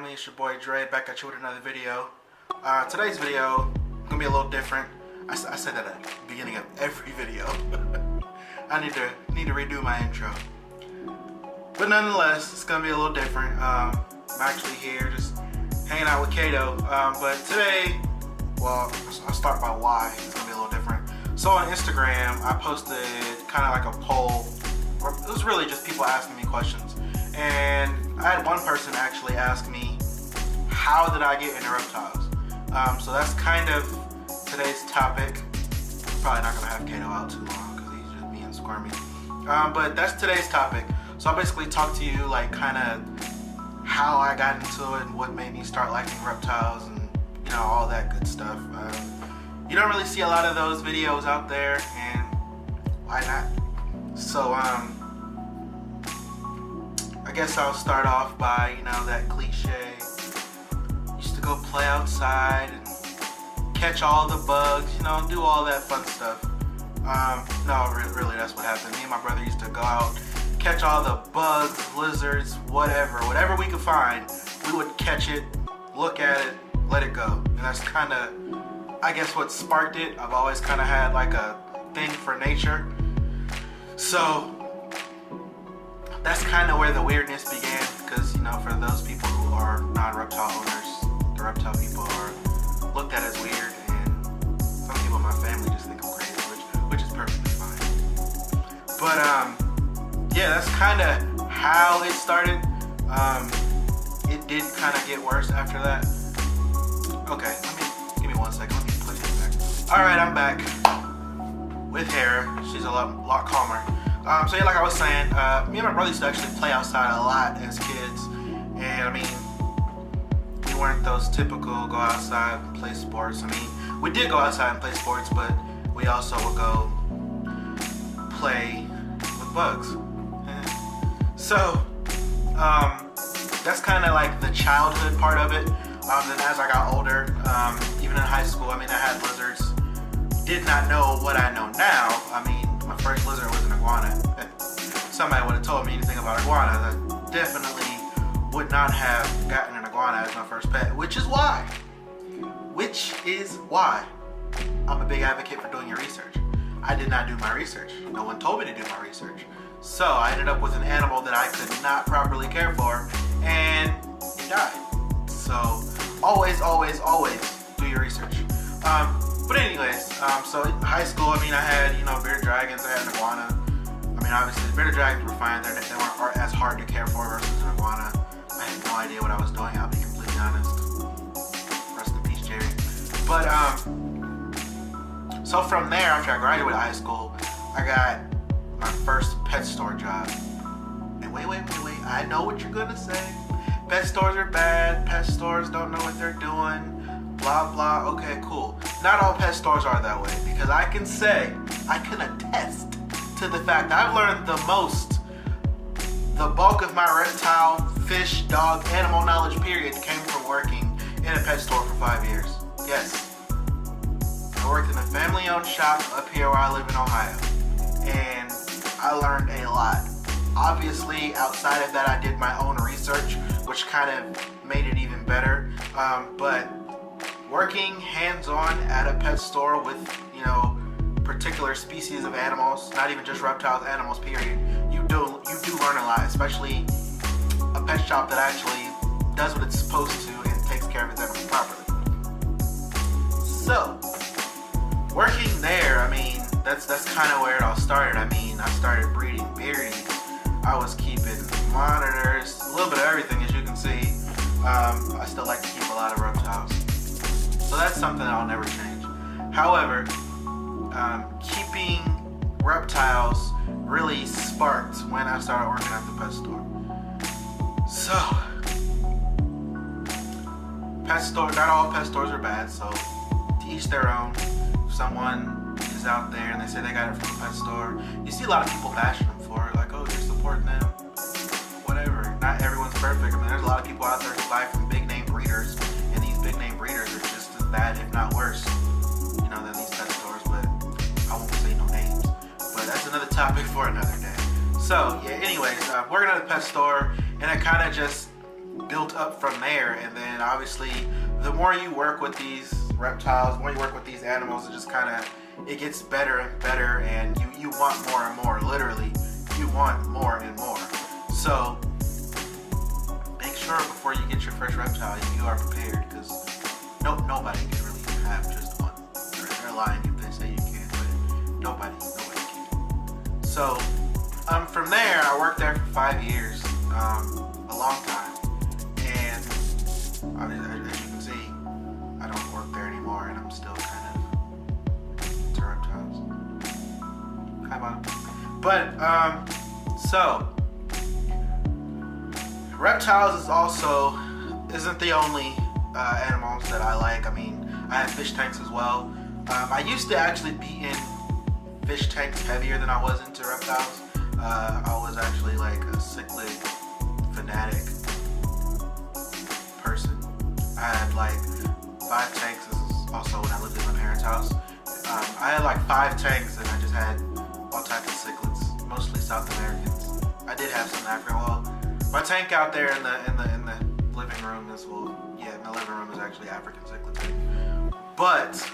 family, it's your boy Dre back at you with another video. Today's video is gonna be a little different. I said that at the beginning of every video. I need to redo my intro. But nonetheless, it's gonna be a little different. I'm actually here just hanging out with Kato. But today, well, I'll start by why it's gonna be a little different. So on Instagram, I posted kind of like a poll. It was really just people asking me questions. And I had one person actually ask me, how did I get into reptiles? So that's kind of today's topic. Probably not gonna have Kato out too long because he's just being squirmy. But that's today's topic. So I'll basically talk to you like kind of how I got into it and what made me start liking reptiles and you know all that good stuff. You don't really see a lot of those videos out there, and why not? So I guess I'll start off by, you know, that cliche. Used to go play outside and catch all the bugs, you know, do all that fun stuff. No, really, that's what happened. Me and my brother used to go out, catch all the bugs, lizards, whatever we could find. We would catch it, look at it, let it go. And that's kind of, I guess, what sparked it. I've always kind of had like a thing for nature. So that's kind of where the weirdness began, because, you know, for those people who are non-reptile owners, the reptile people are looked at as weird, and some people in my family just think I'm crazy, which is perfectly fine. But yeah, that's kind of how it started. It did kind of get worse after that. Okay, give me 1 second. Let me put it back. All right, I'm back with Hera. She's a lot calmer. So yeah, like I was saying, me and my brother used to actually play outside a lot as kids, and I mean, we weren't those typical go outside and play sports. I mean, we did go outside and play sports, but we also would go play with bugs. So that's kind of like the childhood part of it. Then as I got older, even in high school, I mean, I had lizards. Did not know what I know now. I mean, my first lizard was an iguana. Somebody would have told me anything about iguanas, I definitely would not have gotten an iguana as my first pet, which is why I'm a big advocate for doing your research. I did not do my research. No one told me to do my research. So I ended up with an animal that I could not properly care for, and it died. So always do your research. But anyways, so in high school, I mean, I had, you know, bearded dragons, I had an iguana. I mean, obviously, the bearded dragons were fine. They weren't as hard to care for versus an iguana. I had no idea what I was doing, I'll be completely honest. Rest in peace, Jerry. But, so from there, after I graduated high school, I got my first pet store job. And wait, I know what you're gonna say. Pet stores are bad, pet stores don't know what they're doing. Blah blah. Okay, cool. Not all pet stores are that way, because I can attest to the fact I've learned the bulk of my reptile, fish, dog, animal knowledge period came from working in a pet store for 5 years. Yes, I worked in a family-owned shop up here where I live in Ohio, and I learned a lot. Obviously, outside of that, I did my own research, which kind of made it even better. But working hands-on at a pet store with, you know, particular species of animals, not even just reptiles, animals, period, you do learn a lot, especially a pet shop that actually does what it's supposed to and takes care of its animals properly. So, working there, I mean, that's kind of where it all started. I mean, I started breeding beardies. I was keeping monitors, a little bit of everything, as you can see. I still like to keep a lot of reptiles. So that's something that I'll never change. However, keeping reptiles really sparked when I started working at the pet store. So, pet store, not all pet stores are bad, so to each their own. If someone is out there and they say they got it from a pet store, you see a lot of people bashing them for it, like, oh, you're supporting them, whatever. Not everyone's perfect. I mean, there's a lot of people out there who buy from big name breeders, and these big name breeders are just as bad, if not worse, you know, than these pet stores, but I won't say no names. But that's another topic for another day. So, yeah, anyways, working at a pet store, and it kind of just built up from there. And then obviously the more you work with these reptiles, the more you work with these animals, it just kind of, it gets better and better, and you want more and more. Literally, you want more and more. So make sure before you get your first reptile, you are prepared, because nobody can really have just one. They're lying if they say you can, but nobody can. So from there, I worked there for 5 years, a long time, and as you can see, I don't work there anymore, and I'm still kind of into reptiles. Hi, Mom. But so reptiles isn't the only animals that I like. I mean, I have fish tanks as well. I used to actually be in fish tanks heavier than I was into reptiles. I was actually like a cichlid fanatic person. I had like 5 tanks. This is also when I lived in my parents' house. I had like 5 tanks, and I just had all types of cichlids, mostly South Americans. I did have some African. Well, my tank out there in the living room is, well, yeah, my living room is actually African cichlid tank. But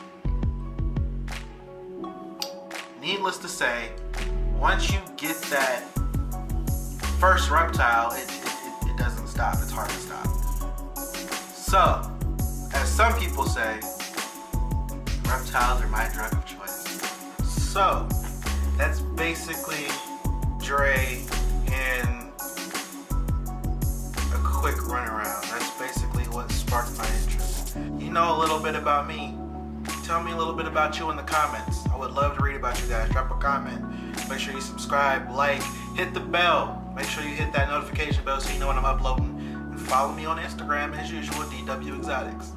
needless to say, once you get that first reptile, it doesn't stop. It's hard to stop. So, as some people say, reptiles are my drug of choice. So, that's basically Dre in a quick runaround. That's basically what sparked my interest. You know a little bit about me. Tell me a little bit about you in the comments. I would love to read about you guys. Drop a comment. Make sure you subscribe, like, hit the bell. Make sure you hit that notification bell so you know when I'm uploading. And follow me on Instagram as usual, DW Exotics.